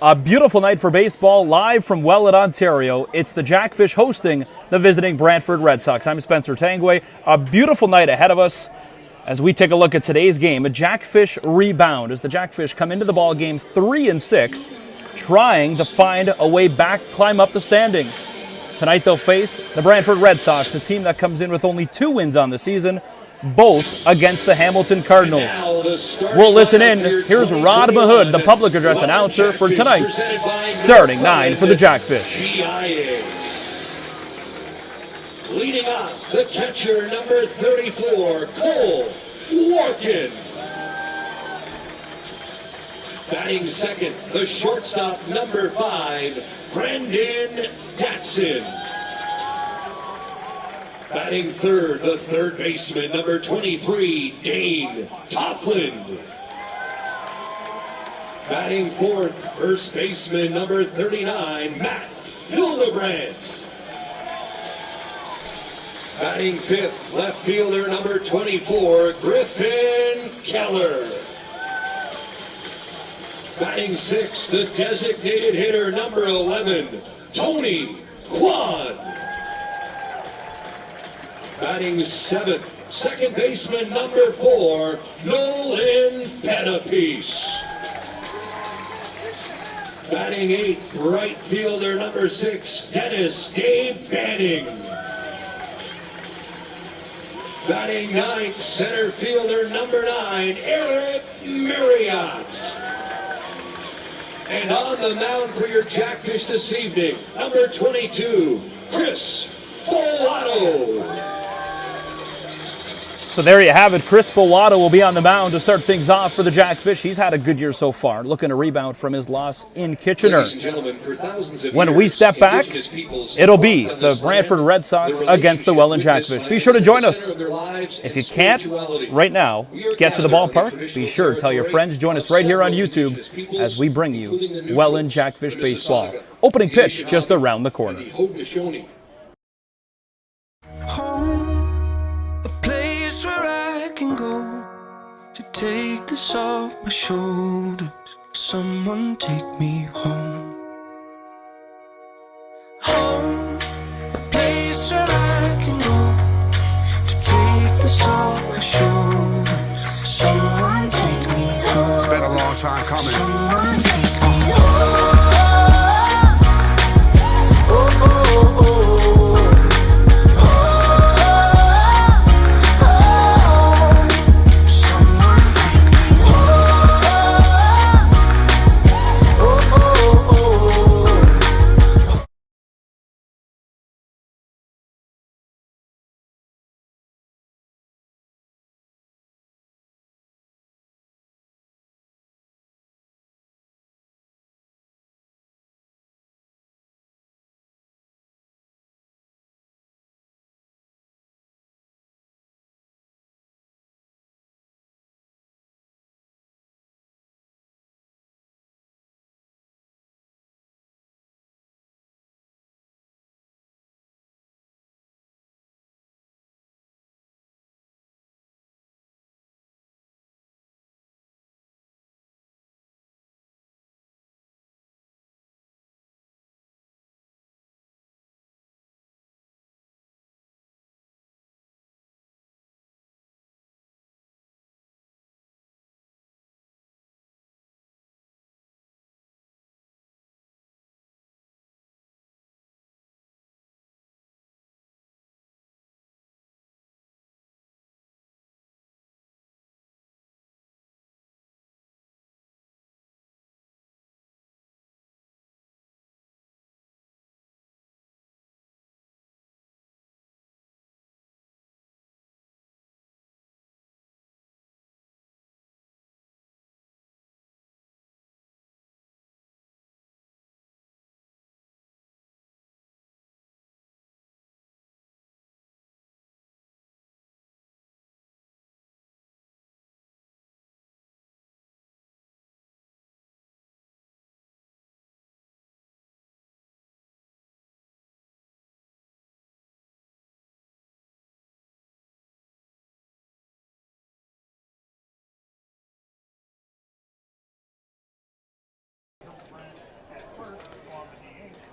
A beautiful night for baseball, live from Welland, Ontario. It's the Jackfish hosting the visiting Brantford Red Sox. I'm Spencer Tangway. A beautiful night ahead of us as we take a look at today's game. A Jackfish rebound as the Jackfish come into the ball game 3-6, trying to find a way back, climb up the standings. Tonight they'll face the Brantford Red Sox, a team that comes in with only 2 wins on the season, both against the Hamilton Cardinals. We'll listen in. Here's Rod Mahood, the public address announcer for tonight's starting 9 for the Jackfish. Leading off, the catcher, number 34, Cole Warkin. Batting second, the shortstop, number 5, Brandon Datson. Batting third, the third baseman, number 23, Dane Toffland. Batting fourth, first baseman, number 39, Matt Hildebrandt. Batting fifth, left fielder, number 24, Griffin Keller. Batting sixth, the designated hitter, number 11, Tony Kwan. Batting seventh, second baseman, number 4, Nolan Pettapiece. Batting eighth, right fielder, number 6, Dennis Dave Banning. Batting ninth, center fielder, number 9, Eric Marriott. And on the mound for your Jackfish this evening, number 22, Chris Bolato. So there you have it. Chris Bolato will be on the mound to start things off for the Jackfish. He's had a good year so far, looking to rebound from his loss in Kitchener. When we step back, it'll be the Brantford Red Sox against the Welland Jackfish. Be sure to join us. If you can't, right now, get to the ballpark. Be sure to tell your friends. Join us right here on YouTube as we bring you Welland Jackfish baseball. Opening pitch just around the corner. To take this off my shoulders, someone take me home. Home, a place where I can go. To take this off my shoulders, someone take me home. It's been a long time coming. Someone take me home. Oh, oh, oh.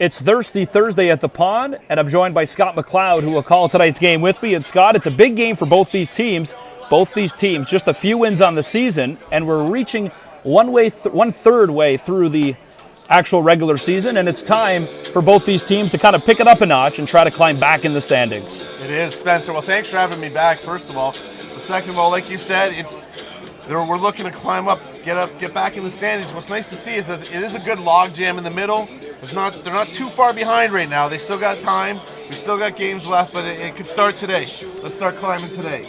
It's Thirsty Thursday at the Pond, and I'm joined by Scott McLeod, who will call tonight's game with me. And Scott, it's a big game for both these teams. Both these teams, just a few wins on the season, and we're reaching one-third way through the actual regular season, and it's time for both these teams to kind of pick it up a notch and try to climb back in the standings. It is, Spencer. Well, thanks for having me back, first of all. But second of all, like you said, we're looking to climb up, get back in the standings. What's nice to see is that it is a good log jam in the middle. They're not too far behind right now. They still got time. We still got games left, but it could start today. Let's start climbing today.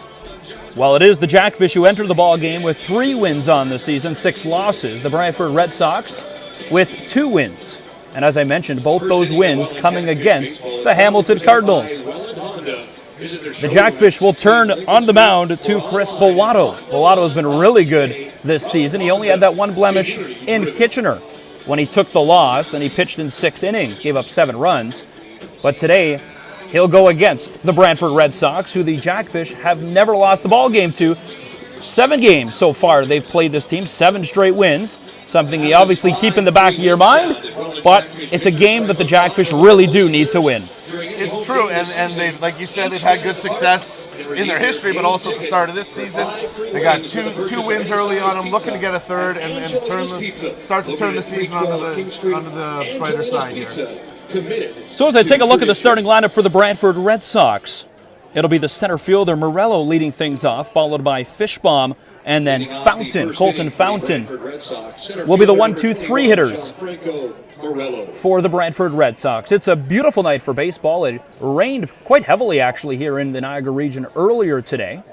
Well, it is the Jackfish who enter the ball game with 3 wins on the season, 6 losses. The Brantford Red Sox with 2 wins. And as I mentioned, both those wins coming against the Hamilton Cardinals. The Jackfish will turn on the mound to Chris Bowato. Bowato has been really good this season. He only had that one blemish in Kitchener when he took the loss, and he pitched in 6 innings, gave up 7 runs. But today, he'll go against the Brantford Red Sox, who the Jackfish have never lost the ball game to. 7 games so far they've played this team, 7 straight wins, something you obviously keep in the back of your mind, but it's a game that the Jackfish really do need to win. It's true, and they, like you said, they've had good success in their history, but also at the start of this season. They got two wins early on them, looking to get a third and start to turn the season onto the brighter side here. So as I take a look at the starting lineup for the Brantford Red Sox, it'll be the center fielder Morello leading things off, followed by Fishbaum, and then Fountain, Colton Fountain, will be the 1-2-3 hitters for the Brantford Red Sox. It's a beautiful night for baseball. It rained quite heavily, actually, here in the Niagara region earlier today.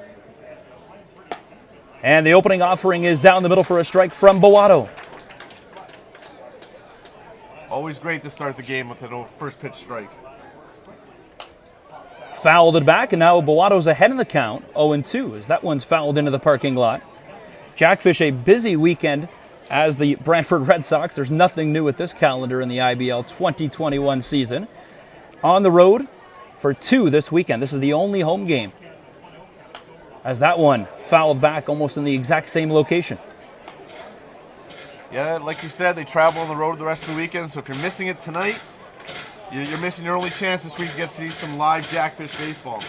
And the opening offering is down the middle for a strike from Bowato. Always great to start the game with a first pitch strike. Fouled it back, and now Bowato's ahead in the count, 0-2, as that one's fouled into the parking lot. Jackfish, a busy weekend as the Brantford Red Sox. There's nothing new at this calendar in the IBL 2021 season. On the road for 2 this weekend. This is the only home game, as that one fouled back almost in the exact same location. Yeah, like you said, they travel on the road the rest of the weekend, so if you're missing it tonight, you're missing your only chance this week to get to see some live Jackfish baseball.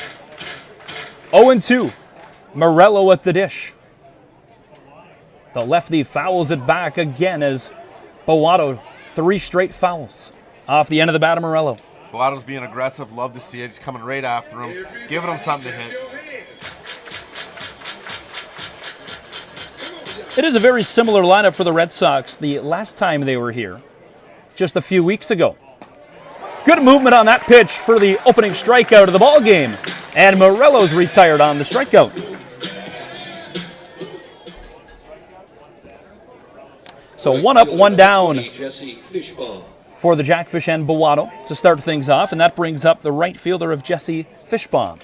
0-2, Morello at the dish. The lefty fouls it back again as Bowato, 3 straight fouls off the end of the bat of Morello. Bowato's being aggressive, love to see it. He's coming right after him, giving him something to hit. It is a very similar lineup for the Red Sox the last time they were here, just a few weeks ago. Good movement on that pitch for the opening strikeout of the ball game, and Morello's retired on the strikeout. So 1 up, 1 down for the Jackfish and Bowato to start things off, and that brings up the right fielder of Jesse Fishbaum.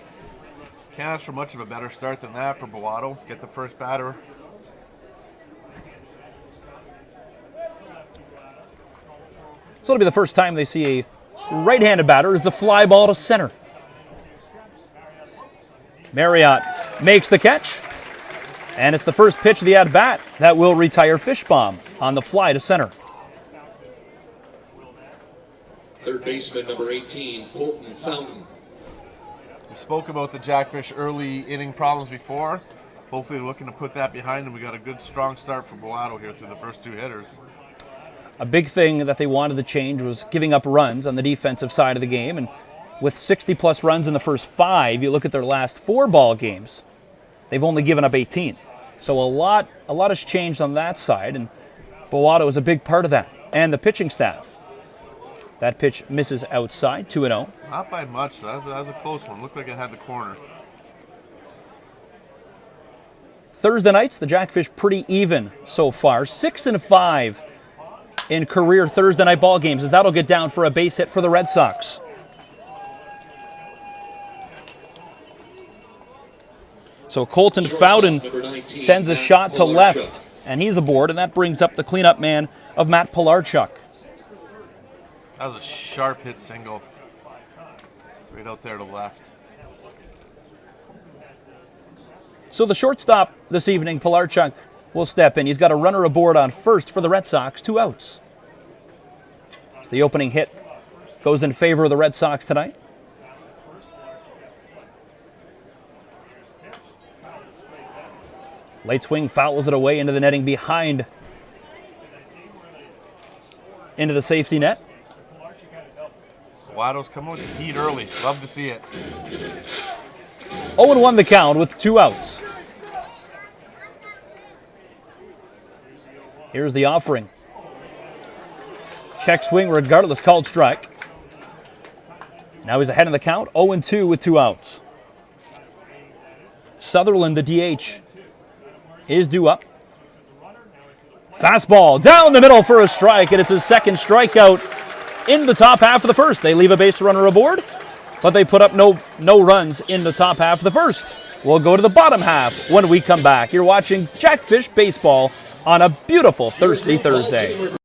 Can't ask for much of a better start than that for Bowato. Get the first batter. So it'll be the first time they see a right-handed batter as the fly ball to center. Marriott makes the catch, and it's the first pitch of the at-bat that will retire Fishbaum on the fly to center. Third baseman, number 18, Colton Fountain. We spoke about the Jackfish early inning problems before. Hopefully looking to put that behind them. We got a good, strong start for Bowato here through the first 2 hitters. A big thing that they wanted to change was giving up runs on the defensive side of the game, and with 60-plus runs in the first 5, you look at their last 4 ball games, they've only given up 18. So a lot has changed on that side, and Bowato is a big part of that, and the pitching staff. That pitch misses outside, 2-0. Not by much. That was a close one. Looked like it had the corner. Thursday nights, the Jackfish pretty even so far, 6-5 in career Thursday night ball games, as that'll get down for a base hit for the Red Sox. So Colton Fountain sends a shot to left, and he's aboard, and that brings up the cleanup man of Matt Pilarchuk. That was a sharp hit single. Right out there to left. So the shortstop this evening, Pilarchuk, will step in. He's got a runner aboard on first for the Red Sox, 2 outs. It's the opening hit goes in favor of the Red Sox tonight. Late swing fouls it away into the netting behind, into the safety net. Waddle's coming with the heat early. Love to see it. 0-1 the count with 2 outs. Here's the offering. Check swing regardless, called strike. Now he's ahead in the count, 0-2 with 2 outs. Sutherland, the DH, is due up. Fastball down the middle for a strike, and it's his second strikeout in the top half of the first. They leave a base runner aboard, but they put up no runs in the top half of the first. We'll go to the bottom half when we come back. You're watching Jackfish Baseball on a beautiful Thirsty Thursday.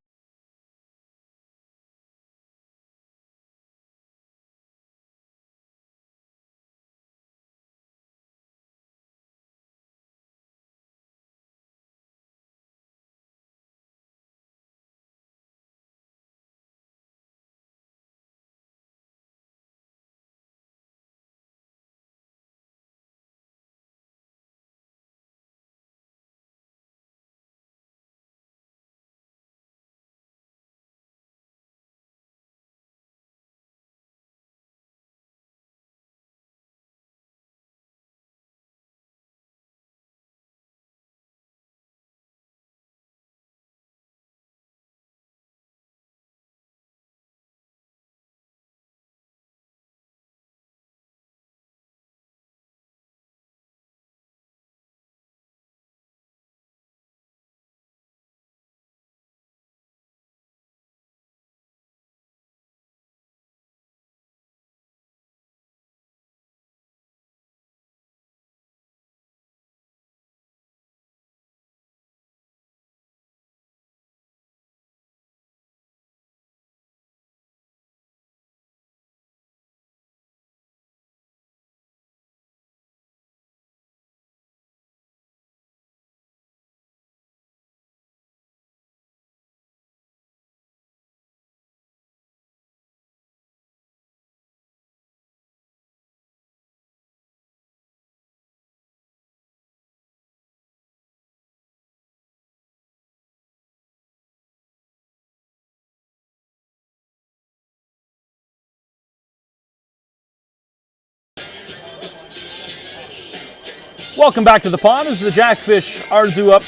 Welcome back to the pond as the Jackfish are due up.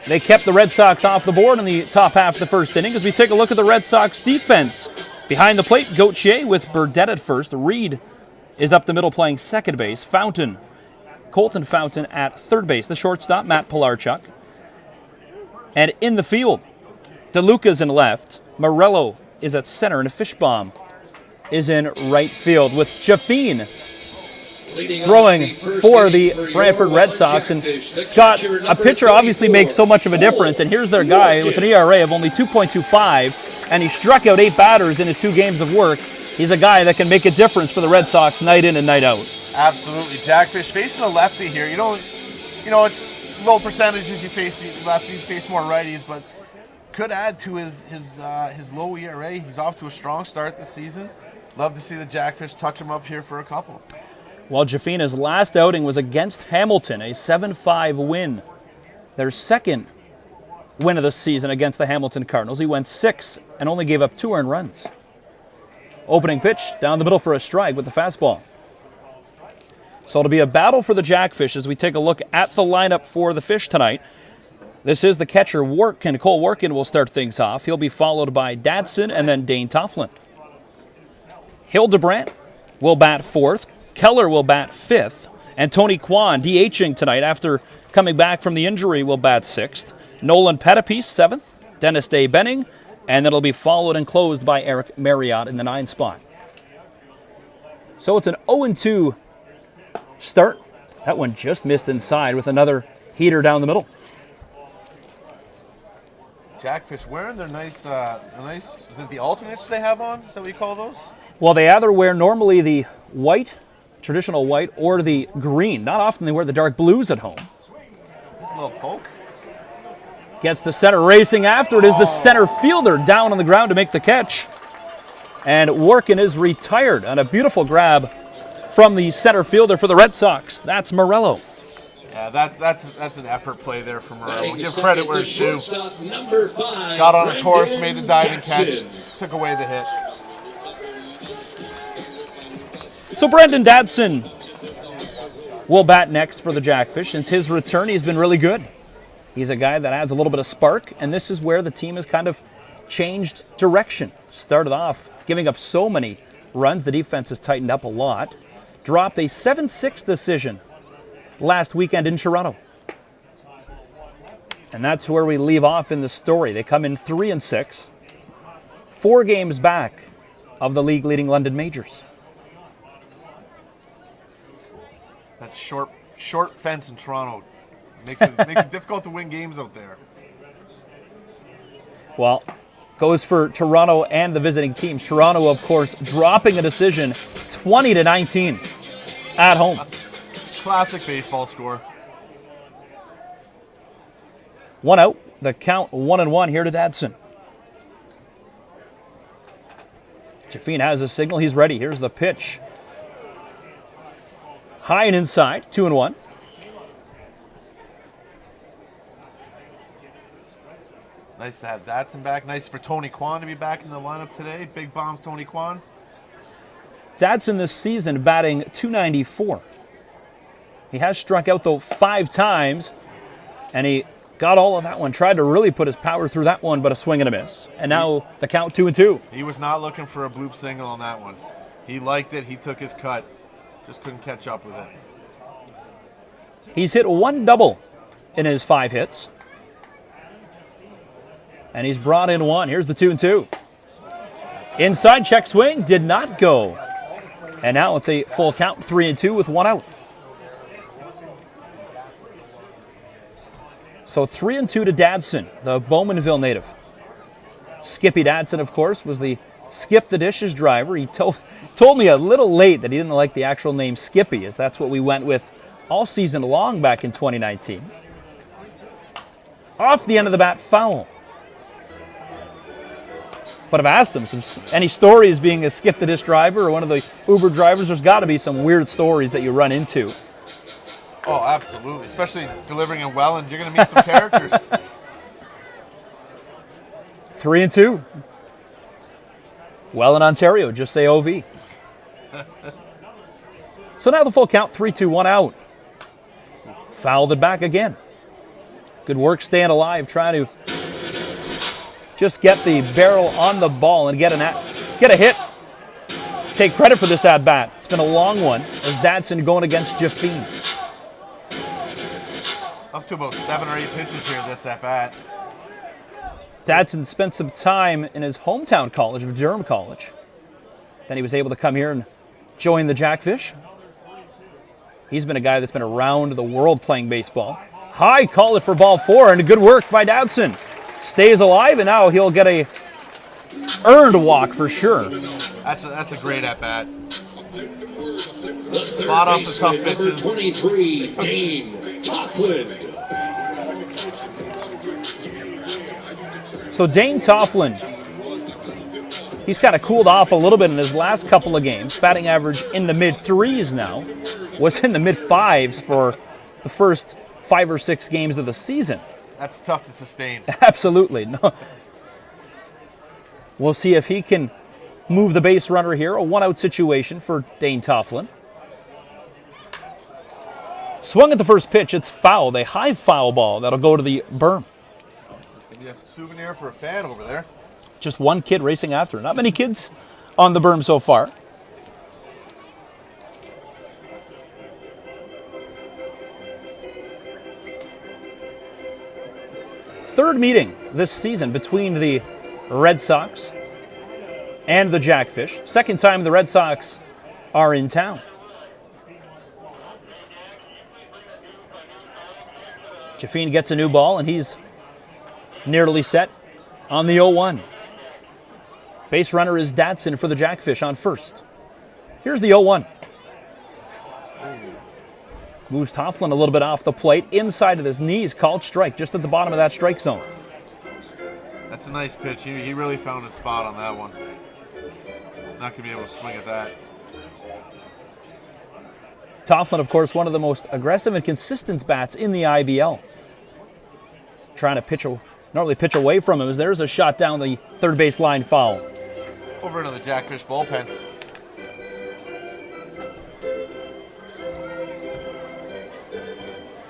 They kept the Red Sox off the board in the top half of the first inning as we take a look at the Red Sox defense. Behind the plate, Gauthier with Burdette at first. Reed is up the middle playing second base. Colton Fountain at third base. The shortstop, Matt Pilarchuk. And in the field, DeLuca's in left. Morello is at center, and Fishbaum is in right field with Jaffine throwing for the Brantford Red Sox. And Scott, a pitcher obviously makes so much of a difference, and here's their guy with an ERA of only 2.25, and he struck out 8 batters in his 2 games of work. He's a guy that can make a difference for the Red Sox night in and night out. Absolutely. Jackfish facing a lefty here. It's low percentages you face lefties, face more righties, but could add to his low ERA. He's off to a strong start this season. Love to see the Jackfish touch him up here for a couple. Well, Jaffina's last outing was against Hamilton, a 7-5 win. Their second win of the season against the Hamilton Cardinals. He went 6 and only gave up 2 earned runs. Opening pitch down the middle for a strike with the fastball. So it'll be a battle for the Jackfish as we take a look at the lineup for the Fish tonight. This is the catcher, Workin. Cole Workin will start things off. He'll be followed by Dadson and then Dane Tofflin. Hildebrandt will bat 4th. Keller will bat 5th. And Tony Kwan, DHing tonight after coming back from the injury, will bat 6th. Nolan Pettipies, 7th. Dennis Day Benning. And then it'll be followed and closed by Eric Marriott in the 9th spot. So it's an 0-2 start. That one just missed inside with another heater down the middle. Jackfish wearing their nice, the alternates they have on, is that what you call those? Well, they either wear normally the white, traditional white, or the green. Not often they wear the dark blues at home. A little poke. Gets the center racing after it is the center fielder down on the ground to make the catch. And Workin is retired on a beautiful grab from the center fielder for the Red Sox. That's Morello. Yeah, that's an effort play there from Morello. Give credit where it's due. Number 5. Got on his horse, made the diving Jackson. catch, took away the hit. So Brendan Dadson will bat next for the Jackfish. Since his return, he's been really good. He's a guy that adds a little bit of spark, and this is where the team has kind of changed direction. Started off giving up so many runs, the defense has tightened up a lot. Dropped a 7-6 decision last weekend in Toronto. And that's where we leave off in the story. They come in 3-6, 4 games back of the league-leading London Majors. That short fence in Toronto makes it difficult to win games out there. Well, goes for Toronto and the visiting teams. Toronto, of course, dropping a decision 20-19 at home. Classic baseball score. 1 out. The count 1-1 here to Dadson. Jaffine has a signal. He's ready. Here's the pitch. High and inside. 2-1. Nice to have Dadson back. Nice for Tony Kwan to be back in the lineup today. Big bomb, Tony Kwan. Dadson this season batting .294. He has struck out, though, 5 times, and he got all of that one. Tried to really put his power through that one, but a swing and a miss. And now the count 2-2. He was not looking for a bloop single on that one. He liked it. He took his cut. Just couldn't catch up with it. He's hit 1 double in his 5 hits. And he's brought in 1. Here's the 2-2. Inside check swing, did not go. And now it's a full count, 3-2 with 1 out. So 3-2 to Dadson, the Bowmanville native. Skippy Dadson, of course, was the Skip the Dishes driver. He told me a little late that he didn't like the actual name Skippy, as that's what we went with all season long back in 2019. Off the end of the bat, foul. But I've asked him, any stories being a Skip the Dish driver or one of the Uber drivers? There's got to be some weird stories that you run into. Oh, absolutely. Especially delivering in Welland. You're going to meet some characters. 3-2. Welland, Ontario, just say OV. So now the full count, 3-2, 1 out. Fouled it back again. Good work staying alive, trying to just get the barrel on the ball and get a hit. Take credit for this at-bat. It's been a long one as Dadson going against Jaffine. Up to about 7 or 8 pitches here this at-bat. Dadson spent some time in his hometown college of Durham College. Then he was able to come here and join the Jackfish. He's been a guy that's been around the world playing baseball. High, call it for ball 4, and good work by Dadson. Stays alive, and now he'll get a earned walk for sure. That's a great at-bat. Spot off the tough number pitches. 23, Dane Tofflin. So Dane Tofflin, he's kind of cooled off a little bit in his last couple of games. Batting average in the mid-3s now. Was in the mid-5s for the first 5 or 6 games of the season. That's tough to sustain. Absolutely. No. We'll see if he can move the base runner here. A 1-out situation for Dane Tofflin. Swung at the first pitch. It's fouled. A high foul ball that'll go to the berm. You have a souvenir for a fan over there. Just one kid racing after. Not many kids on the berm so far. Third meeting this season between the Red Sox and the Jackfish. Second time the Red Sox are in town. Jaffine gets a new ball, and he's nearly set on the 0-1. Base runner is Dadson for the Jackfish on first. Here's the 0-1. Moves Tofflin a little bit off the plate. Inside of his knees, called strike, just at the bottom of that strike zone. That's a nice pitch. He really found his spot on that one. not going to be able to swing at that. Tofflin, of course, one of the most aggressive and consistent bats in the IBL. Trying to not really pitch away from him, as there's a shot down the third base line foul. Over into the Jackfish bullpen.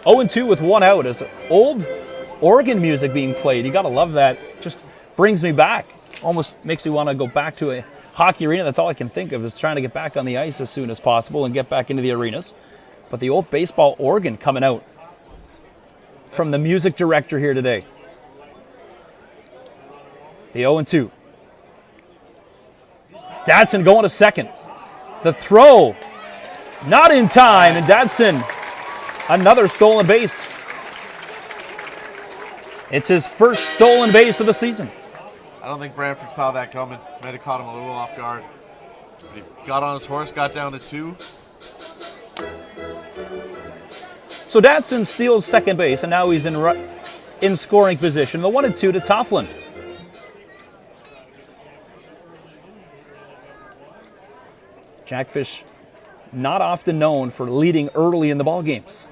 Oh, 0-2 with one out as old Oregon music being played. You got to love that. Just brings me back. Almost makes me want to go back to a hockey arena. That's all I can think of, is trying to get back on the ice as soon as possible and get back into the arenas. But the old baseball organ coming out from the music director here today. The 0-2. Dadson going to second. The throw, not in time, and Dadson, another stolen base. It's his first stolen base of the season. I don't think Brantford saw that coming. Might have caught him a little off guard. But he got on his horse, got down to 2. So Dadson steals second base, and now he's in scoring position. The 1-2 to Tofflin. Jackfish not often known for leading early in the ball games.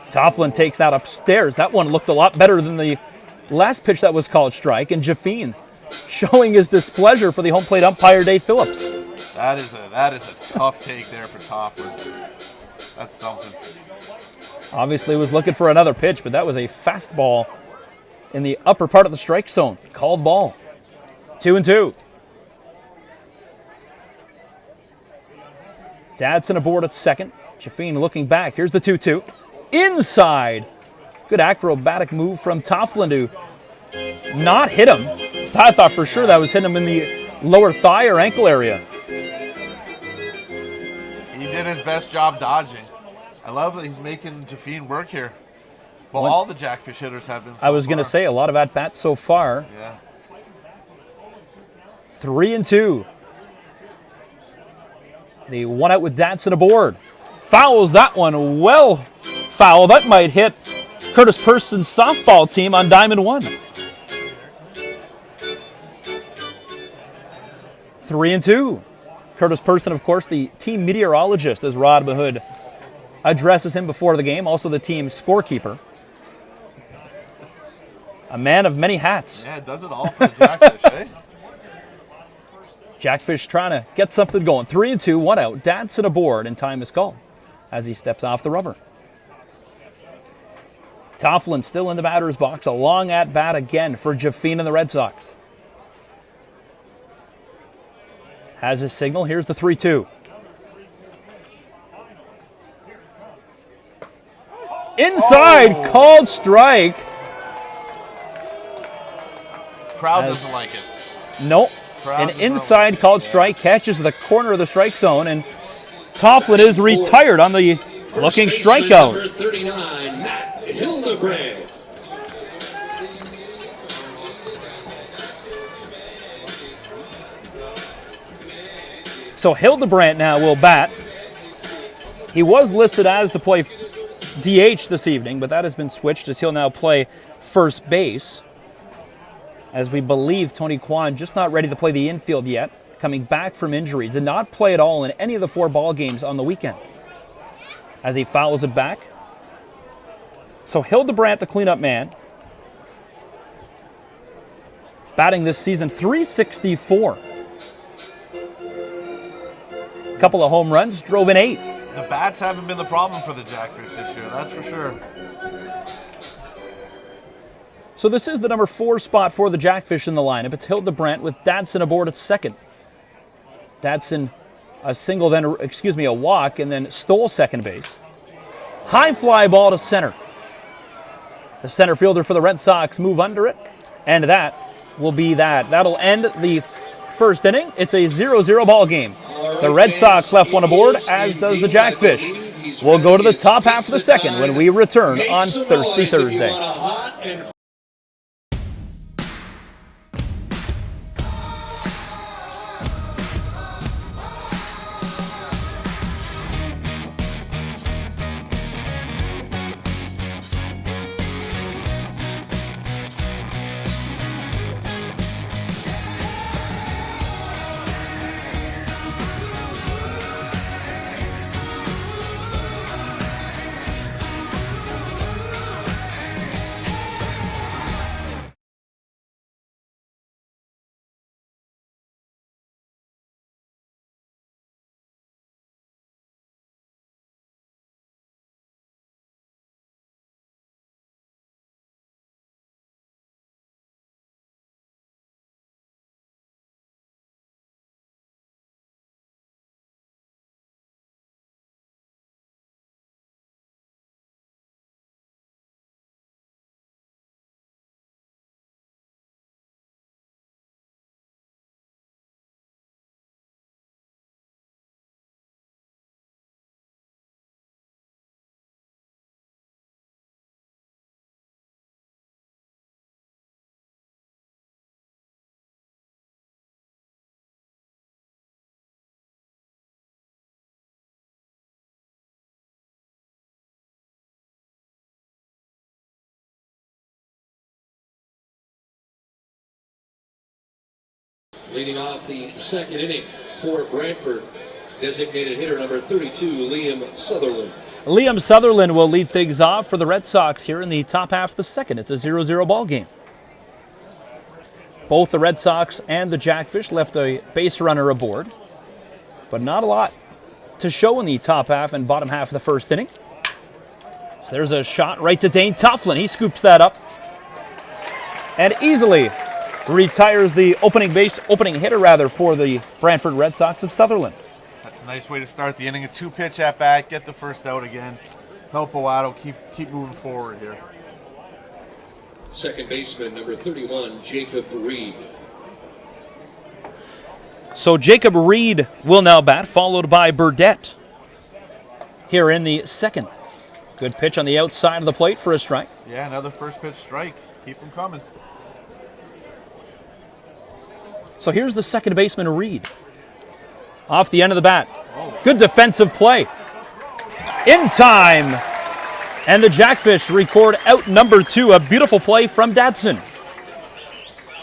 Tofflin takes that upstairs. That one looked a lot better than the last pitch that was called strike, and Jaffine showing his displeasure for the home plate umpire, Dave Phillips. That is a tough take there for Tofflin. That's something. Obviously was looking for another pitch, but that was a fastball in the upper part of the strike zone. Called ball. 2-2. Dadson aboard at second. Jaffine looking back. Here's the 2-2. Inside. Good acrobatic move from Tofflin to not hit him. I thought for sure that was hitting him in the lower thigh or ankle area. He did his best job dodging. I love that he's making Jaffine work here. Well, all the Jackfish hitters have been so I was going to far. say, a lot of at-bats so far. Yeah. 3-2. The one out with Dadson aboard. Fouls that one well foul. That might hit Curtis Person's softball team on Diamond 1. 3-2. Curtis Person, of course, the team meteorologist, as Rod Mahood addresses him before the game. Also the team scorekeeper. A man of many hats. Yeah, it does it all for the Jackfish, eh? Jackfish trying to get something going. 3-2, one out. Dadson aboard, and time is called as he steps off the rubber. Tofflin still in the batter's box. A long at-bat again for Jaffine and the Red Sox. Has his signal. Here's the 3-2. Inside, called strike. Crowd doesn't like it. Nope. Crowd An does not inside like it. called strike catches the corner of the strike zone, and Tofflin is retired on the looking First baseman strikeout. Number 39, Matt Hildebrand. So Hildebrand now will bat. He was listed as to play DH this evening, but that has been switched as he'll now play first base. As we believe Tony Kwan just not ready to play the infield yet, coming back from injury. Did not play at all in any of the 4 ball games on the weekend. As he fouls it back. So Hildebrand, the cleanup man, batting this season .364. Couple of home runs, drove in 8. The bats haven't been the problem for the Jackfish this year, that's for sure. So this is the number 4 spot for the Jackfish in the lineup. It's Hildebrand with Dadson aboard at second. Dadson a walk, and then stole second base. High fly ball to center. The center fielder for the Red Sox move under it, and that will be that. That'll end the first inning. It's a 0-0 ball game. The Red Sox left one aboard, as does the Jackfish. We'll go to the top half of the second when we return on Thirsty Thursday. Leading off the second inning for Brantford, designated hitter number 32, Liam Sutherland. Liam Sutherland will lead things off for the Red Sox here in the top half of the second. It's a 0-0 ball game. Both the Red Sox and the Jackfish left a base runner aboard, but not a lot to show in the top half and bottom half of the first inning. So there's a shot right to Dane Tufflin. He scoops that up and easily retires the opening hitter for the Brantford Red Sox of Sutherland. That's a nice way to start the inning. A 2-pitch at bat, get the first out again. Help Bowato keep moving forward here. Second baseman number 31, Jacob Reed. So Jacob Reed will now bat, followed by Burdett here in the second. Good pitch on the outside of the plate for a strike. Yeah, another first pitch strike. Keep them coming. So here's the second baseman, Reed. Off the end of the bat. Good defensive play. In time. And the Jackfish record out number 2. A beautiful play from Dadson.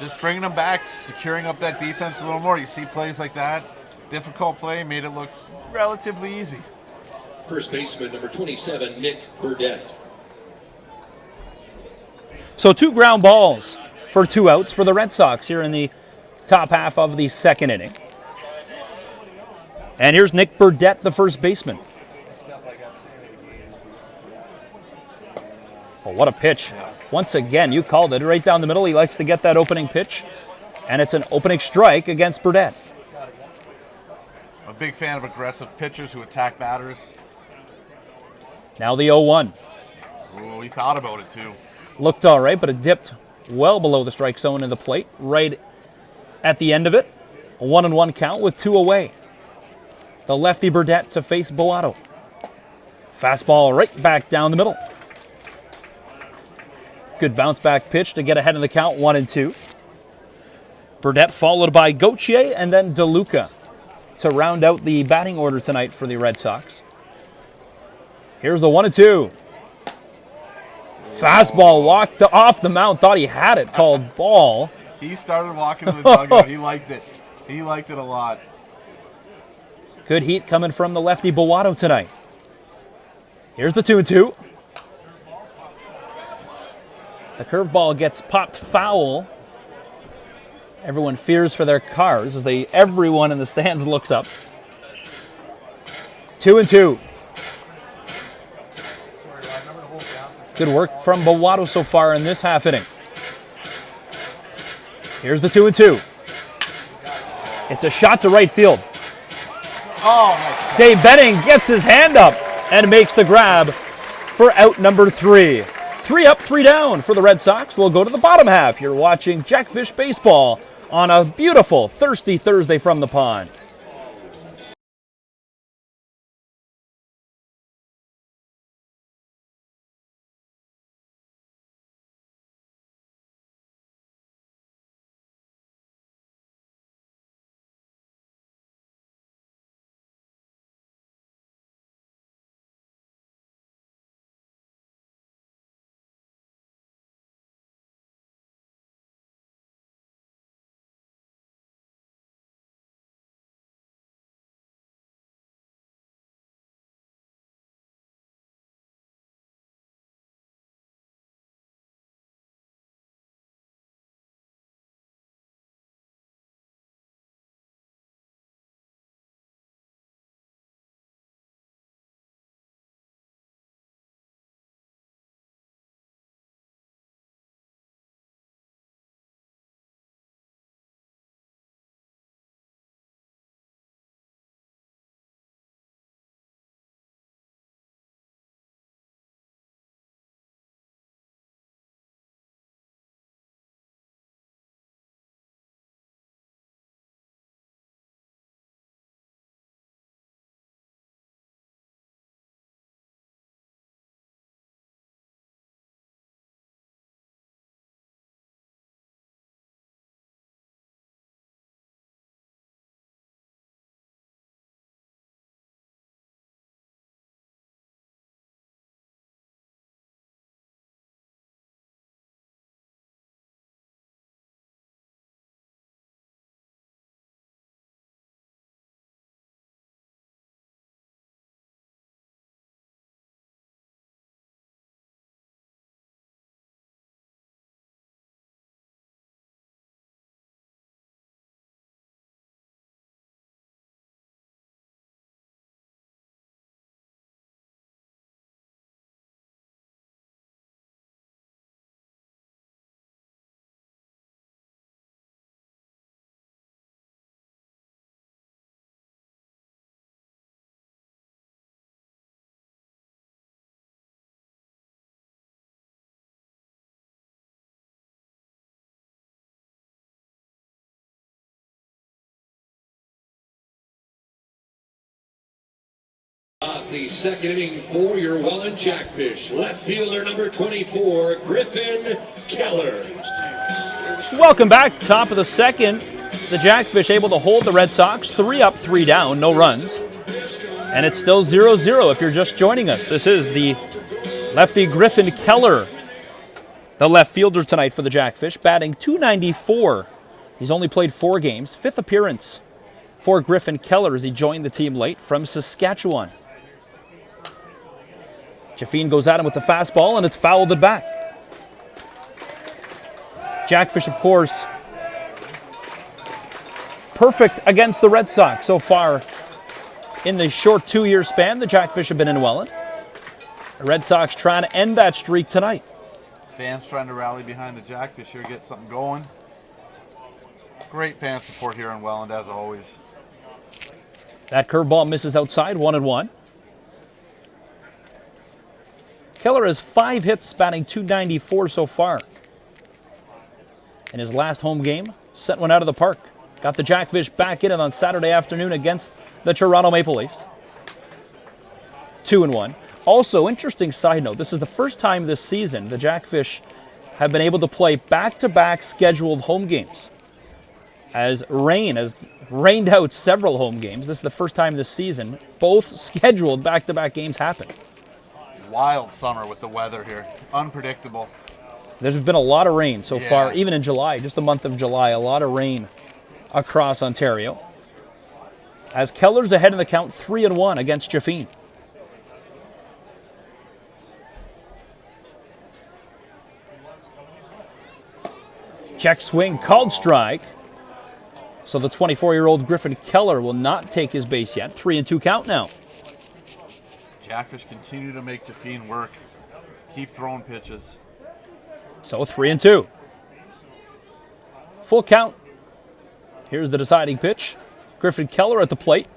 Just bringing them back, securing up that defense a little more. You see plays like that. Difficult play, made it look relatively easy. First baseman number 27, Nick Burdett. So 2 ground balls for 2 outs for the Red Sox here in the top half of the second inning. And here's Nick Burdett, the first baseman. Oh, what a pitch. Once again, you called it right down the middle. He likes to get that opening pitch. And it's an opening strike against Burdett. I'm a big fan of aggressive pitchers who attack batters. Now the 0-1. Oh, he thought about it too. Looked all right, but it dipped well below the strike zone in the plate. Right at the end of it, a 1-1 count with 2 away. The lefty Burdett to face Bowato. Fastball right back down the middle. Good bounce back pitch to get ahead of the count, 1-2. Burdett followed by Gauthier and then DeLuca to round out the batting order tonight for the Red Sox. Here's the 1-2. Fastball walked off the mound, thought he had it, called ball. He started walking to the dugout. He liked it. He liked it a lot. Good heat coming from the lefty Bowato tonight. Here's the 2-2. The curveball gets popped foul. Everyone fears for their cars as everyone in the stands looks up. 2-2. Good work from Bowato so far in this half inning. Here's the 2-2. It's a shot to right field. Oh, nice. Dave Benning gets his hand up and makes the grab for out number 3. 3 up, 3 down for the Red Sox. We'll go to the bottom half. You're watching Jackfish Baseball on a beautiful, thirsty Thursday from the pond. the second inning for your Welland Jackfish. Left fielder number 24, Griffin Keller. Welcome back. Top of the second. The Jackfish able to hold the Red Sox. 3 up, 3 down, no runs. And it's still 0-0 if you're just joining us. This is the lefty Griffin Keller, the left fielder tonight for the Jackfish, batting .294. He's only played 4 games. 5th appearance for Griffin Keller as he joined the team late from Saskatchewan. Jaffine goes at him with the fastball, and it's fouled it back. Jackfish, of course, perfect against the Red Sox so far. In the short 2-year span, the Jackfish have been in Welland. The Red Sox trying to end that streak tonight. Fans trying to rally behind the Jackfish here, get something going. Great fan support here in Welland, as always. That curveball misses outside, 1-1. Keller has 5 hits, batting .294 so far. In his last home game, sent one out of the park. Got the Jackfish back in it on Saturday afternoon against the Toronto Maple Leafs. 2-1. Also, interesting side note, this is the first time this season the Jackfish have been able to play back-to-back scheduled home games. As rain has rained out several home games, this is the first time this season both scheduled back-to-back games happen. Wild summer with the weather here. Unpredictable. There's been a lot of rain so far, even in July, just the month of July, a lot of rain across Ontario. As Keller's ahead in the count, 3-1 against Jaffine. Check swing, called strike. So the 24-year-old Griffin Keller will not take his base yet. 3-2 count now. Jackfish continue to make Jaffine work. Keep throwing pitches. So 3-2. Full count. Here's the deciding pitch. Griffin Keller at the plate.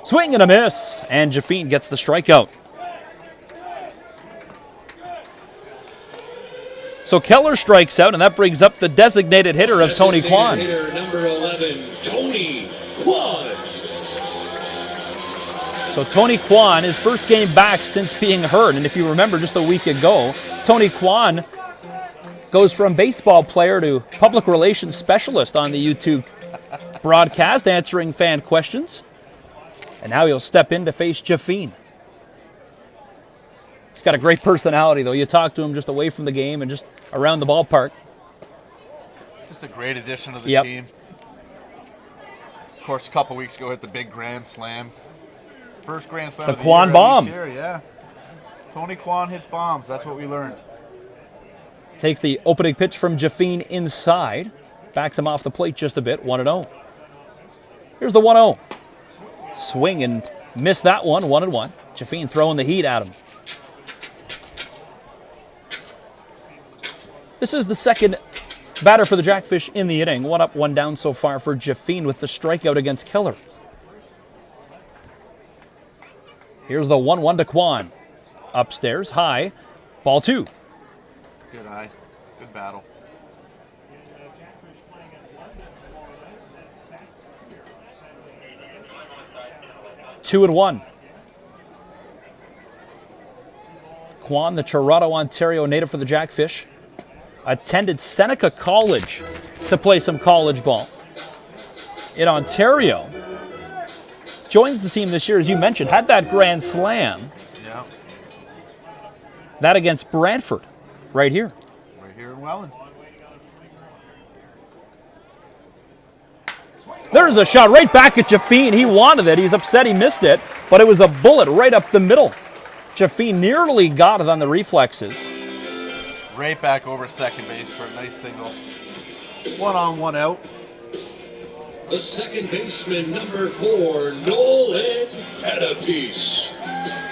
Swing and a miss. And Jaffine gets the strikeout. So Keller strikes out, and that brings up the designated hitter of Tony Kwan. Hitter number 11, Tony Kwan. So Tony Kwan, his first game back since being hurt. And if you remember just a week ago, Tony Kwan goes from baseball player to public relations specialist on the YouTube broadcast, answering fan questions. And now he'll step in to face Jaffine. He's got a great personality, though. You talk to him just away from the game and just around the ballpark. Just a great addition to the team. Of course, a couple weeks ago hit the big grand slam. First grand slam of the Kwan year, bomb. Here, yeah. Tony Kwan hits bombs. That's what we learned. Takes the opening pitch from Jaffine inside. Backs him off the plate just a bit. 1-0. Here's the 1-0. Swing and miss that one. 1-1. Jaffine throwing the heat at him. This is the second batter for the Jackfish in the inning. 1 up, 1 down so far for Jaffine with the strikeout against Keller. Here's the 1-1 to Kwan. Upstairs, high, ball 2. Good eye. Good battle. Two and 1. Kwan, the Toronto, Ontario native for the Jackfish, attended Seneca College to play some college ball in Ontario. Joins the team this year, as you mentioned, had that grand slam. Yeah. That against Brantford, right here. Right here in Welland. There's a shot right back at Jaffine. He wanted it. He's upset he missed it, but it was a bullet right up the middle. Jaffine nearly got it on the reflexes. Right back over second base for a nice single. 1 on, 1 out. The second baseman, number 4, Nolan Pettipiece.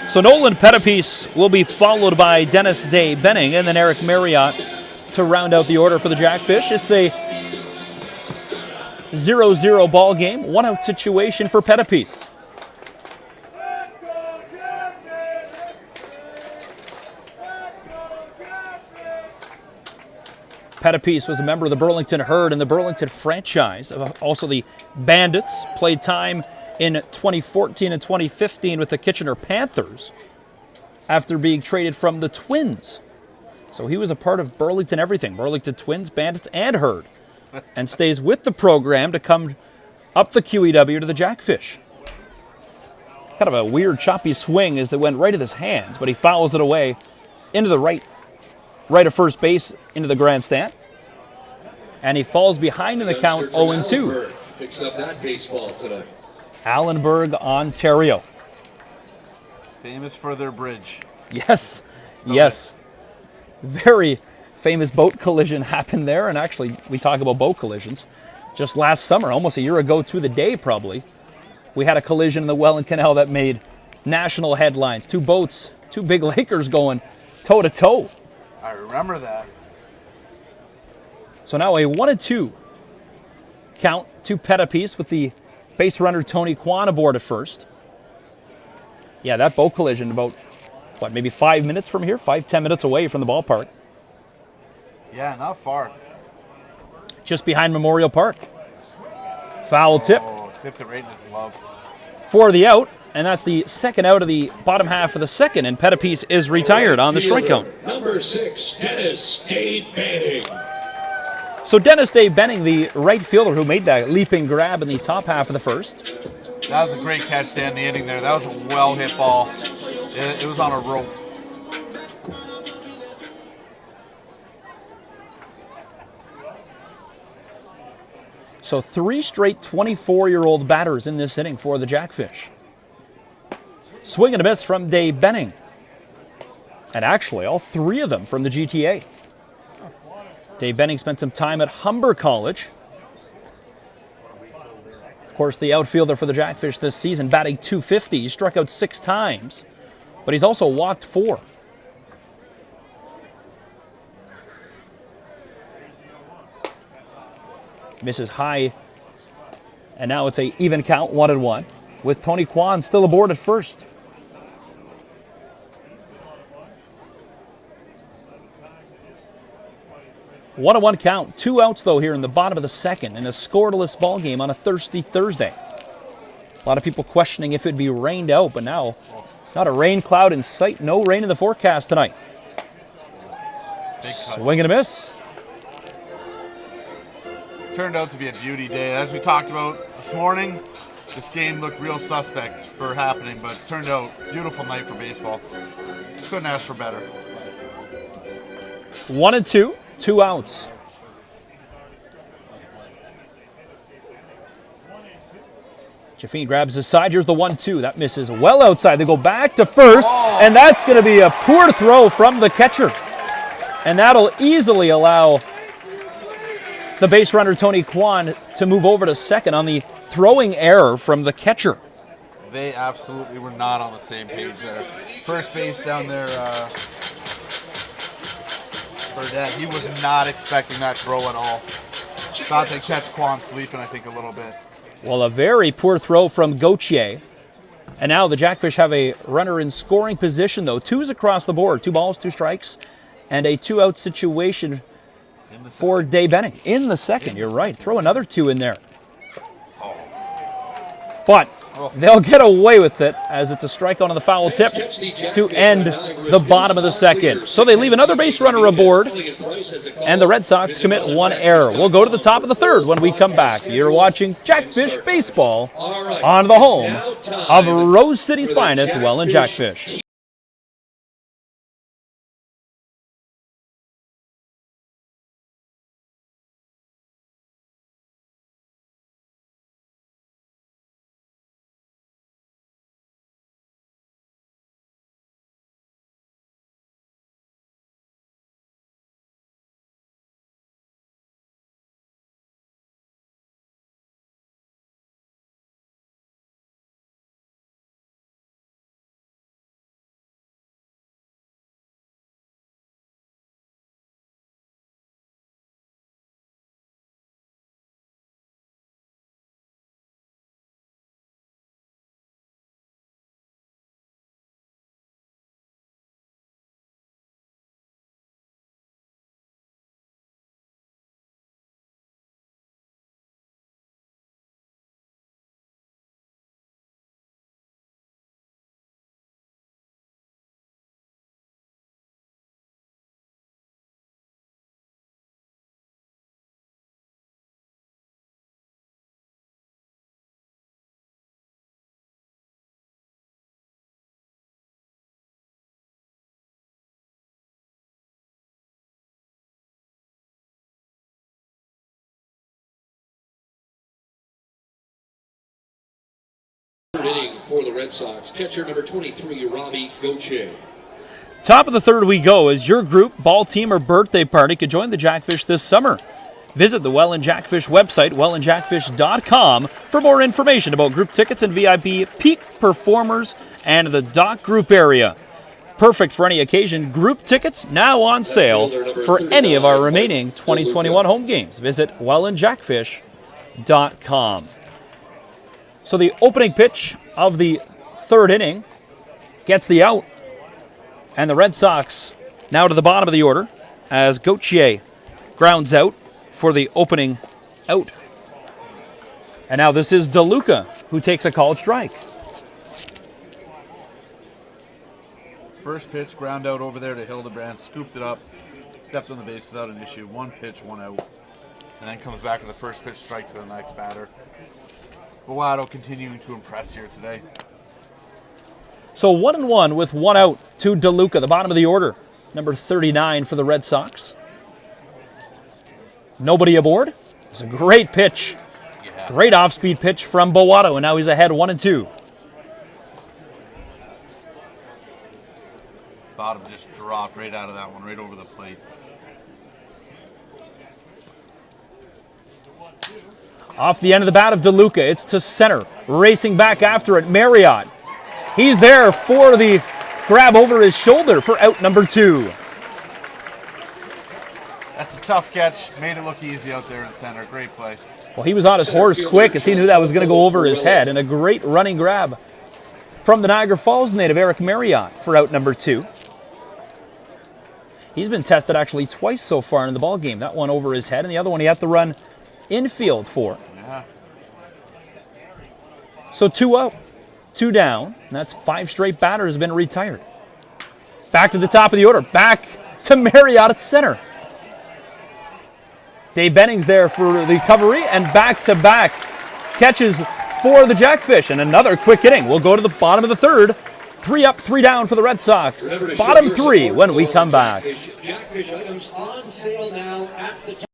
So Nolan Pettipiece will be followed by Dennis Day Benning and then Eric Marriott to round out the order for the Jackfish. It's a 0-0 ball game, 1 out situation for Pettipiece. Pettipiece was a member of the Burlington Herd and the Burlington franchise, also the Bandits. Played time in 2014 and 2015 with the Kitchener Panthers after being traded from the Twins. So he was a part of Burlington everything, Burlington Twins, Bandits, and Herd, and stays with the program to come up the QEW to the Jackfish. Kind of a weird choppy swing as it went right at his hands, but he fouls it away into the right of first base into the grandstand. And he falls behind in the count 0-2. Picks up that baseball tonight. Allenburg, Ontario. Famous for their bridge. Yes, yes. Very famous boat collision happened there, and actually we talk about boat collisions. Just last summer, almost a year ago to the day probably, we had a collision in the Welland Canal that made national headlines. Two boats, two big Lakers going toe-to-toe. I remember that. So now a 1-2 count to pet apiece with the base runner Tony Kwan aboard at first. Yeah, that boat collision about, maybe 5 minutes from here? 5-10 minutes away from the ballpark. Yeah, not far. Just behind Memorial Park. Foul tip. Oh, tipped it right in his glove. For the out, and that's the second out of the bottom half of the second, and Pettipies is retired on the strike zone. Number 6, Dennis Dade Banning. So Dennis Dade Benning, the right fielder who made that leaping grab in the top half of the first. That was a great catch to end the inning there. That was a well-hit ball. It was on a rope. So 3 straight 24-year-old batters in this inning for the Jackfish. Swing and a miss from Dade Benning. And actually, all 3 of them from the GTA. Dade Benning spent some time at Humber College. Of course, the outfielder for the Jackfish this season, batting .250. He struck out 6 times, but he's also walked 4. Misses high, and now it's a even count, 1-1, with Tony Kwan still aboard at first. One 1-1 count, 2 outs though here in the bottom of the second in a scoreless ball game on a thirsty Thursday. A lot of people questioning if it'd be rained out, but now not a rain cloud in sight, no rain in the forecast tonight. Swing and a miss. Turned out to be a beauty day. As we talked about this morning, this game looked real suspect for happening, but turned out beautiful night for baseball. Couldn't ask for better. 1-2, 2 outs. Jaffine grabs his side. Here's the 1-2. That misses well outside. They go back to first, and that's going to be a poor throw from the catcher. And that'll easily allow the base runner Tony Kwan to move over to second on the throwing error from the catcher. They absolutely were not on the same page there. First base down there, Burdette, he was not expecting that throw at all. Thought they'd catch Kwan sleeping, I think, a little bit. Well, a very poor throw from Gauthier. And now the Jackfish have a runner in scoring position, though. 2s across the board. 2 balls, 2 strikes, and a 2-out situation for Dade Benning. In the second, you're right. Throw another 2 in there. But they'll get away with it as it's a strikeout on the foul tip to end the bottom of the second. So they leave another base runner aboard, and the Red Sox commit 1 error. We'll go to the top of the third when we come back. You're watching Jackfish Baseball on the home of Rose City's finest, Welland Jackfish. third inning for the Red Sox. Catcher number 23, Robbie Gauthier. Top of the third we go. As your group, ball team, or birthday party could join the Jackfish this summer. Visit the Welland Jackfish website, wellandjackfish.com, for more information about group tickets and VIP peak performers and the Dock Group area. Perfect for any occasion, group tickets now on sale for any of our remaining 2021 home games. Visit wellandjackfish.com. So the opening pitch of the third inning gets the out, and the Red Sox now to the bottom of the order as Gauthier grounds out for the opening out. And now this is DeLuca who takes a called strike. First pitch, ground out over there to Hildebrand, scooped it up, stepped on the base without an issue. One pitch, one out. And then comes back with the first pitch strike to the next batter. Bowato continuing to impress here today. So 1-1 with one out to DeLuca, the bottom of the order. Number 39 for the Red Sox. Nobody aboard. It's a great pitch. Yeah. Great off-speed pitch from Bowato, and now he's ahead 1-2. Bottom just dropped right out of that one, right over the plate. Off the end of the bat of DeLuca, it's to center. Racing back after it, Marriott. He's there for the grab over his shoulder for out number 2. That's a tough catch. Made it look easy out there in center. Great play. Well, he was on his horse quick as he knew that was going to go over his head, and a great running grab from the Niagara Falls native Eric Marriott for out number 2. He's been tested actually twice so far in the ball game. That one over his head, and the other one he had to run infield for. Yeah. So 2 out, 2 down, and that's 5 straight batters have been retired. Back to the top of the order, back to Marriott at center. Dave Bennings there for the recovery, and back-to-back catches for the Jackfish, and another quick inning. We'll go to the bottom of the third. 3 up, 3 down for the Red Sox. Bottom 3 when we come back. Jackfish items on sale now at the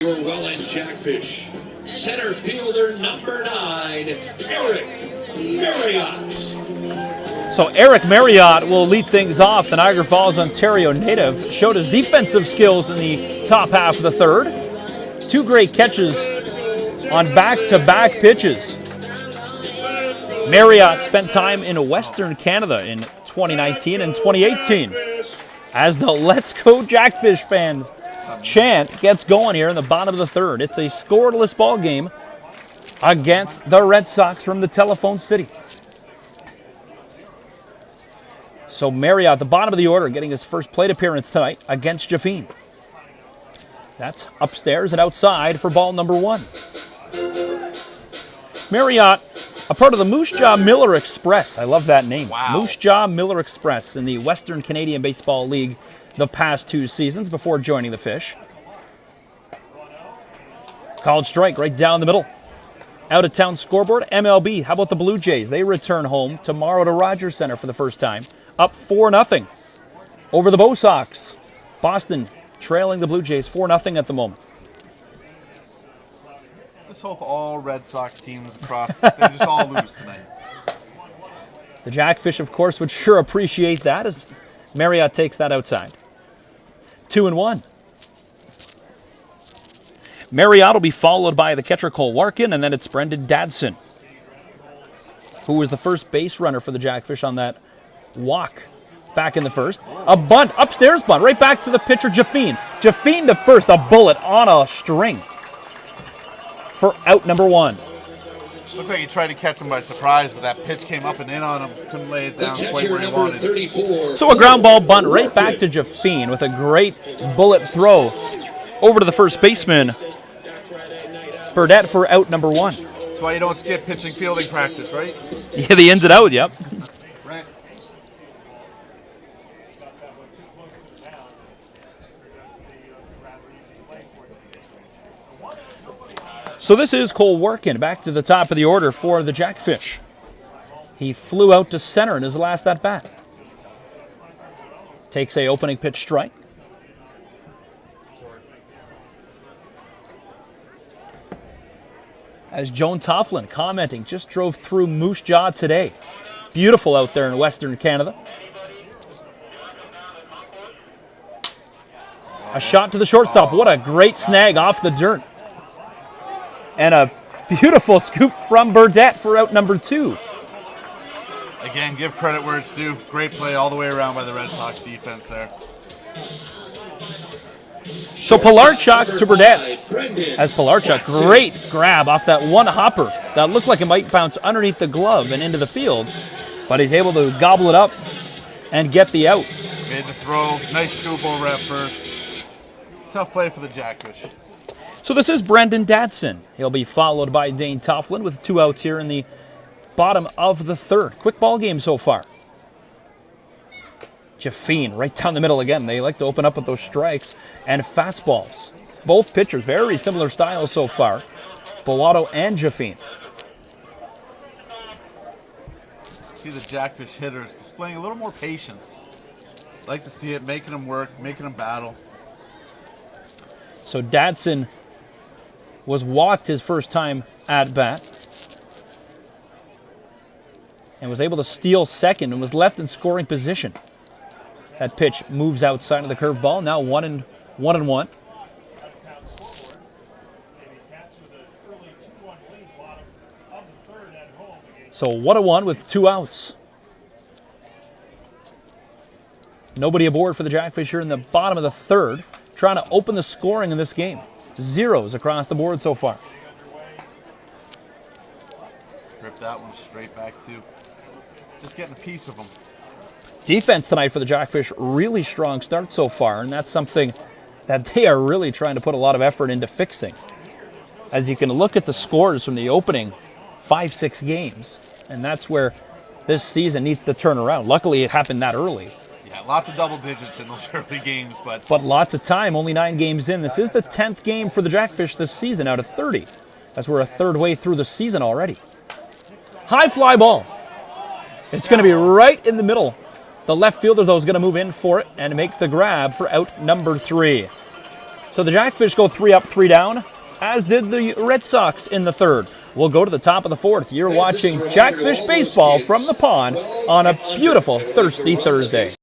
your Welland Jackfish. Center fielder number 9, Eric Marriott. So Eric Marriott will lead things off. The Niagara Falls, Ontario native showed his defensive skills in the top half of the third. 2 great catches on back-to-back pitches. Marriott spent time in Western Canada in 2019 and 2018. As the Let's Go Jackfish fan chant gets going here in the bottom of the third. It's a scoreless ball game against the Red Sox from the Telephone City. So Marriott, the bottom of the order, getting his first plate appearance tonight against Jaffine. That's upstairs and outside for ball number 1. Marriott, a part of the Moose Jaw Miller Express. I love that name. Wow. Moose Jaw Miller Express in the Western Canadian Baseball League the past 2 seasons before joining the Fish. Called strike right down the middle. Out of town scoreboard, MLB. How about the Blue Jays? They return home tomorrow to Rogers Center for the first time. Up 4-0 over the Bo Sox. Boston trailing the Blue Jays 4-0 at the moment. Just hope all Red Sox teams across, they just all lose tonight. The Jackfish, of course, would sure appreciate that as Marriott takes that outside. 2-1. Marriott will be followed by the catcher Cole Larkin, and then it's Brendan Dadson, who was the first base runner for the Jackfish on that walk back in the first. A bunt, upstairs bunt, right back to the pitcher, Jaffine. Jaffine to first, a bullet on a string for out number 1. Looked like he tried to catch him by surprise, but that pitch came up and in on him. Couldn't lay it down quite Catcher where he number wanted. 34. So a ground ball bunt right back to Jaffine with a great bullet throw over to the first baseman, Burdette, for out number 1. That's why you don't skip pitching fielding practice, right? Yeah, the ins and out, yep. So this is Cole Larkin back to the top of the order for the Jackfish. He flew out to center in his last at-bat. Takes a opening pitch strike. As Joan Tofflin commenting, just drove through Moose Jaw today. Beautiful out there in Western Canada. A shot to the shortstop. What a great snag off the dirt. And a beautiful scoop from Burdette for out number 2. Again, give credit where it's due. Great play all the way around by the Red Sox defense there. So Pilarchuk to Burdette. As Pilarchuk, great grab off that one hopper that looked like it might bounce underneath the glove and into the field, but he's able to gobble it up and get the out. Made the throw. Nice scoop over at first. Tough play for the Jackfish. So this is Brendan Dadson. He'll be followed by Dane Tofflin with 2 outs here in the bottom of the 3rd. Quick ball game so far. Jaffine right down the middle again. They like to open up with those strikes and fastballs. Both pitchers, very similar styles so far. Bellato and Jaffine. See the Jackfish hitters displaying a little more patience. Like to see it, making them work, making them battle. So Dadson was walked his first time at bat and was able to steal second and was left in scoring position. That pitch moves outside of the curveball. Now 1-1. So 1-1 with 2 outs. Nobody aboard for the Jackfish here in the bottom of the 3rd, trying to open the scoring in this game. Zeros across the board so far. Rip that one straight back too. Just getting a piece of them. Defense tonight for the Jackfish, really strong start so far, and that's something that they are really trying to put a lot of effort into fixing. As you can look at the scores from the opening 5-6 games, and that's where this season needs to turn around. Luckily, it happened that early. Yeah, lots of double digits in those early games, but lots of time, only 9 games in. This is the 10th game for the Jackfish this season out of 30, as we're a third way through the season already. High fly ball. It's going to be right in the middle. The left fielder, though, is going to move in for it and make the grab for out number 3. So the Jackfish go 3 up, 3 down, as did the Red Sox in the 3rd. We'll go to the top of the 4th. You're watching Jackfish baseball from the pond on a beautiful, thirsty Thursday.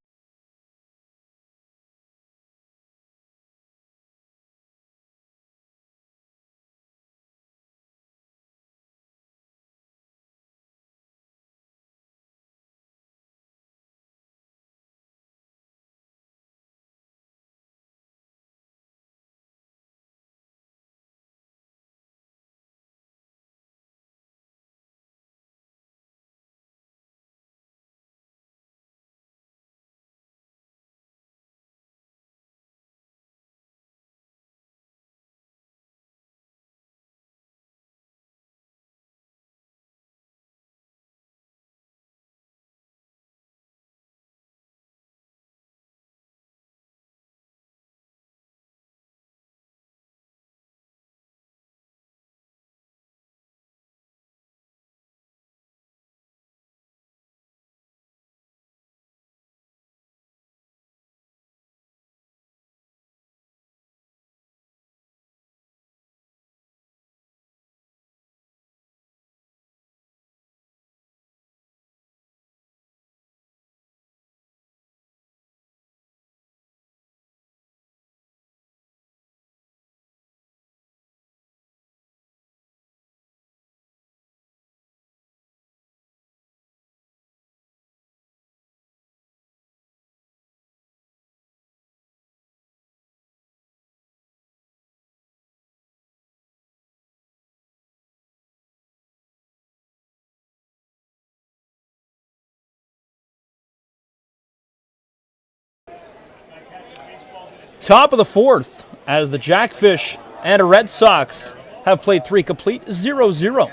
Top of the fourth, as the Jackfish and Red Sox have played 3 complete, 0-0.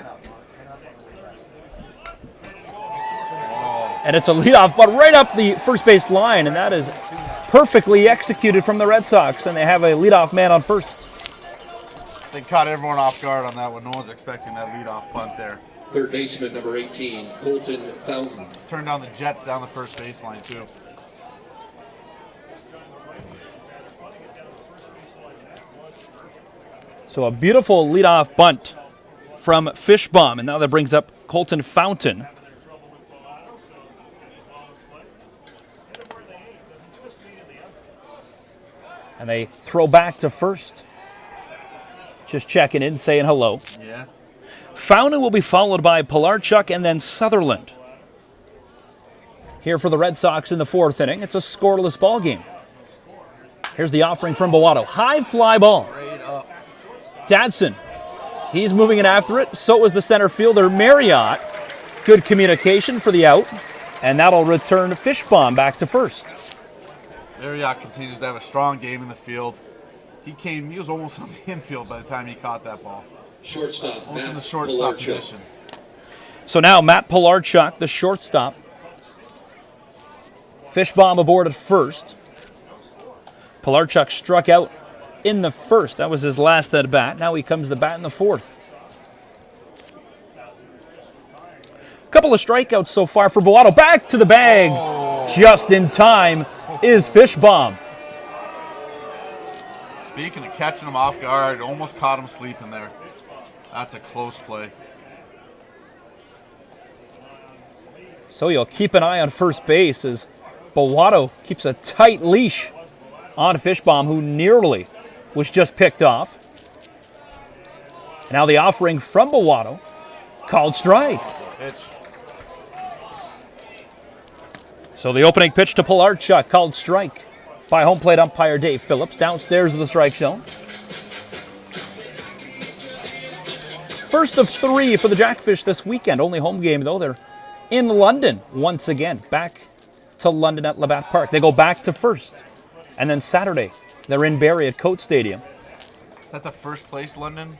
And it's a leadoff, but right up the first base line, and that is perfectly executed from the Red Sox, and they have a leadoff man on first. They caught everyone off guard on that one. No one's expecting that leadoff bunt there. Third baseman, number 18, Colton Fountain. Turned down the Jets down the first baseline, too. So a beautiful leadoff bunt from Fishbaum, and now that brings up Colton Fountain. And they throw back to first. Just checking in, saying hello. Yeah. Fountain will be followed by Pilarchuk and then Sutherland. Here for the Red Sox in the fourth inning. It's a scoreless ball game. Here's the offering from Bowato. High fly ball. Dadson. He's moving in after it. So is the center fielder, Marriott. Good communication for the out. And that'll return Fishbaum back to first. Marriott continues to have a strong game in the field. He was almost on the infield by the time he caught that ball. Shortstop, Almost in Matt the shortstop Pilarchuk. position. So now Matt Pilarchuk, the shortstop. Fishbaum aboard at first. Pilarchuk struck out in the first. That was his last at bat. Now he comes to bat in the fourth. Couple of strikeouts so far for Bowato. Back to the bag. Just in time is Fishbaum. Speaking of catching him off guard, almost caught him sleeping there. That's a close play. So you'll keep an eye on first base as Bowato keeps a tight leash on Fishbaum, who nearly was just picked off. Now the offering from Bowato, called strike. Pitch. So the opening pitch to Pilarchuk, called strike by home plate umpire Dave Phillips, downstairs of the strike zone. First of 3 for the Jackfish this weekend. Only home game, though. They're in London once again. Back to London at Labatt Park. They go back to first. And then Saturday, they're in Barrie at Coates Stadium. Is that the first place, London?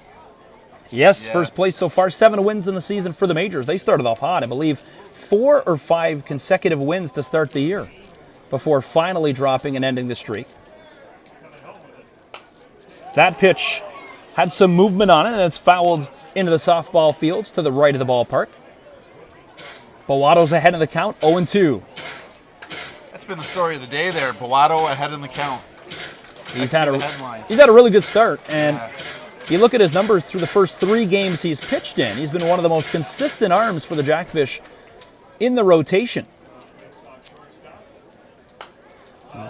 Yes, Yeah. first place so far. 7 wins in the season for the majors. They started off hot, I believe. 4 or 5 consecutive wins to start the year before finally dropping and ending the streak. That pitch had some movement on it, and it's fouled into the softball fields to the right of the ballpark. Bowato's ahead of the count, 0-2. That's been the story of the day there. Bowato ahead in the count. He's That had could be the headline. a really good start, and Yeah. you look at his numbers through the first 3 games he's pitched in. He's been one of the most consistent arms for the Jackfish in the rotation.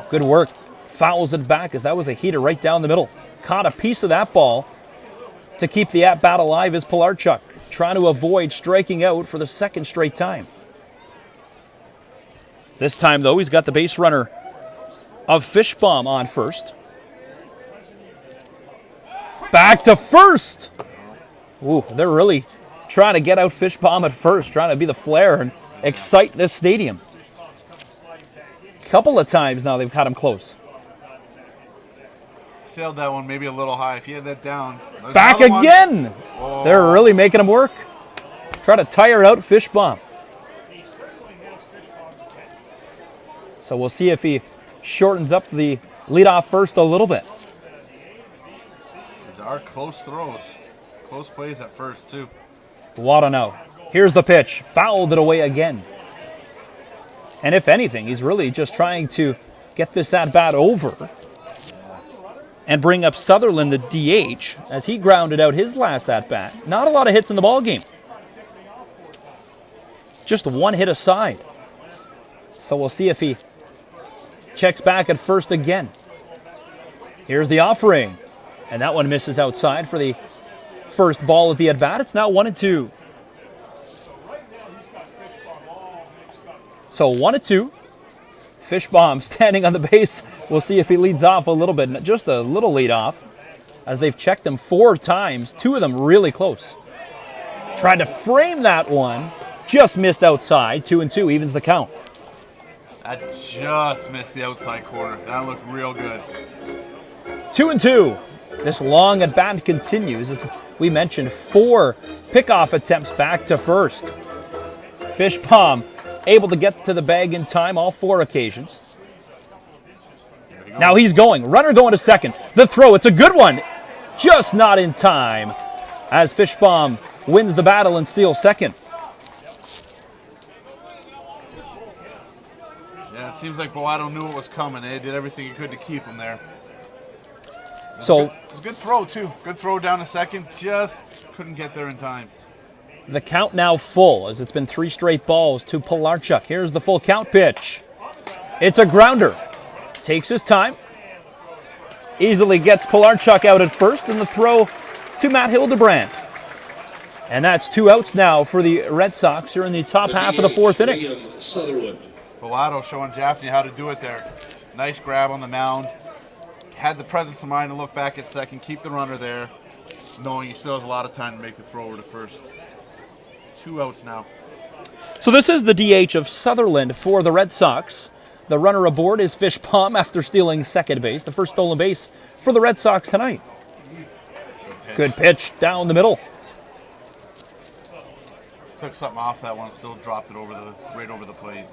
Good work. Fouls it back as that was a heater right down the middle. Caught a piece of that ball to keep the at-bat alive is Pilarchuk, trying to avoid striking out for the second straight time. This time, though, he's got the base runner of Fishbaum on first. Back to first. Ooh, they're really trying to get out Fishbaum at first, trying to be the flair and excite this stadium. Couple of times now they've had him close. Sailed that one maybe a little high. If he had that down. There's Back another one. again. They're really making him work. Try to tire out Fishbaum. So we'll see if he shortens up the leadoff first a little bit. These are close throws. Close plays at first, too. Bowato now. Here's the pitch. Fouled it away again. And if anything, he's really just trying to get this at-bat over and bring up Sutherland, the DH, as he grounded out his last at-bat. Not a lot of hits in the ballgame. Just 1 hit aside. So we'll see if he checks back at first again. Here's the offering. And that one misses outside for the first ball at the at-bat. It's now 1-2. So 1-2. Fishbaum standing on the base. We'll see if he leads off a little bit. Just a little lead off, as they've checked him 4 times. 2 of them really close. Tried to frame that one. Just missed outside. 2-2 evens the count. That just missed the outside corner. That looked real good. 2-2. This long at bat continues. As we mentioned, 4 pickoff attempts back to first. Fishbaum able to get to the bag in time all 4 occasions. Now he's going. Runner going to second. The throw, it's a good one. Just not in time as Fishbaum wins the battle and steals second. Yeah, it seems like Boato knew what was coming. He did everything he could to keep him there. So It was a good throw, too. Good throw down to second. Just couldn't get there in time. the count now full as it's been 3 straight balls to Pilarchuk. Here's the full count pitch. It's a grounder. Takes his time. Easily gets Pilarchuk out at first, and the throw to Matt Hildebrand. And that's 2 outs now for the Red Sox here in the top half of the 4th inning. Liam Sutherland. Boato showing Jaffney how to do it there. Nice grab on the mound. Had the presence of mind to look back at second, keep the runner there, knowing he still has a lot of time to make the throw over to first. 2 outs now. So this is the DH of Sutherland for the Red Sox. The runner aboard is Fishbaum after stealing second base, the first stolen base for the Red Sox tonight. Good pitch down the middle. Took something off that one, still dropped it right over the plate.